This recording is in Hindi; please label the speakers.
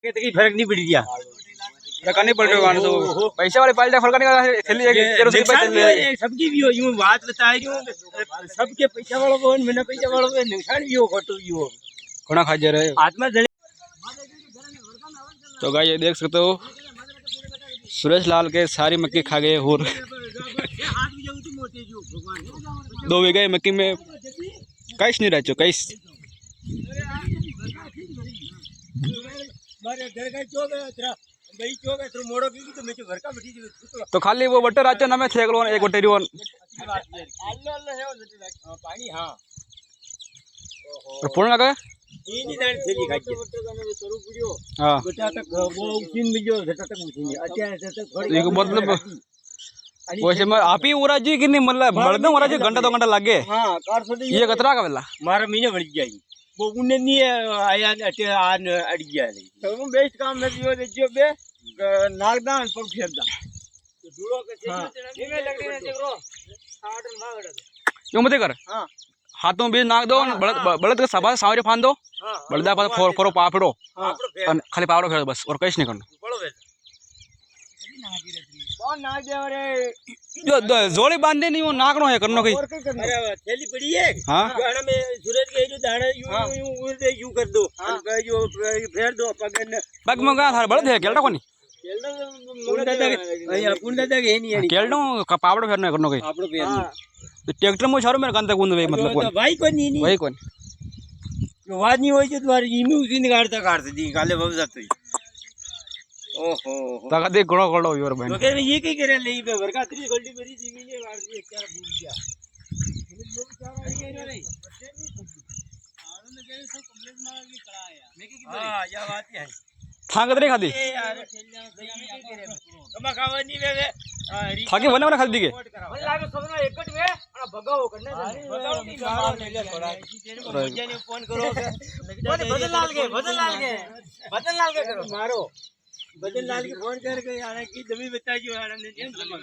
Speaker 1: कहते कि फर्क नहीं पड़ गया
Speaker 2: नहीं पड़ रहा तो पैसे वाले पाल्टा फर्क नहीं
Speaker 1: सबकी भी हो यूं बात बता रही हूँ सबके पैसा वालों को बिना पैसा वालों को नुकसान भी हो खटो भी हो
Speaker 2: घोड़ा खा जा रहे
Speaker 1: आत्मा जले।
Speaker 2: तो गाइस ये देख सकते हो सुरेश लाल के सारी मक्की खा गए और 2 बीघे मक्की में कैश नहीं रह कैश तो खाली वो बटर आचा ना में थे एक बटेरी वन
Speaker 1: पानी हाँ
Speaker 2: पूर्ण लगा हाँ मतलब वैसे मैं आप ही उरा जी कि नहीं मतलब बढ़ते उरा जी घंटा 2 घंटा लग गए ये कतरा का वेला
Speaker 1: मारा महीने बढ़ जाएगी वो उन्हें नहीं आया आन अड़ गया तो वो बेस्ट काम में जो देखियो बे नागदान पर फेरदा तो दूरो के में लग रही है देखो 60 भागड़
Speaker 2: क्यों मत कर
Speaker 1: हां
Speaker 2: हाथों में बीज नाग दो बलद के सभा सावरे फान दो बलदा पर फोरो पापड़ो खाली पापड़ो फेर बस और कुछ नहीं करना
Speaker 1: बड़ो वे कौन नाग दे रे
Speaker 2: जो जोड़ी बांधे नहीं वो नागनो है करनो कहीं
Speaker 1: अरे थैली पड़ी है
Speaker 2: हां
Speaker 1: गाना में सूरज के जो दाना यूं यूं कर दो जो फेर दो
Speaker 2: पग में गा थार बलद है केलटा कोनी
Speaker 1: पुंडा तक है नहीं
Speaker 2: केलडो पापड़ो फेरनो करनो कहीं
Speaker 1: पापड़ो फेर
Speaker 2: ट्रैक्टर में छारो मेरे कंते गुंद मतलब कोन
Speaker 1: भाई कोन नहीं
Speaker 2: भाई कोन
Speaker 1: जो वाद नहीं होई तुम्हारी इनु उसी निकालता काट दी काले बाबू जातो ओहो
Speaker 2: तका देख गड़ो गड़ो योर बहन
Speaker 1: तो कह ये की करे ले पे वर्का 3 गल्टी मेरी जमीन ने मार दी एक चार भूल गया जो बेचारा ये रे आड़ो में गए सब कंप्लीट मार के कड़ा आया मैं की हां या बात है
Speaker 2: थांग दरे खादी
Speaker 1: ए यार कमा खावनी वे
Speaker 2: थाके बने बने खादी के
Speaker 1: मन लागे सबना एकट वे અને ભગાવો કરને ભગાવો ની મારો લે લે થોડા મુજે ને ફોન કરો બદનલાલ के करो मारो बदनलाल के फोन करके यार की जमीन बताइयो यार ने जमा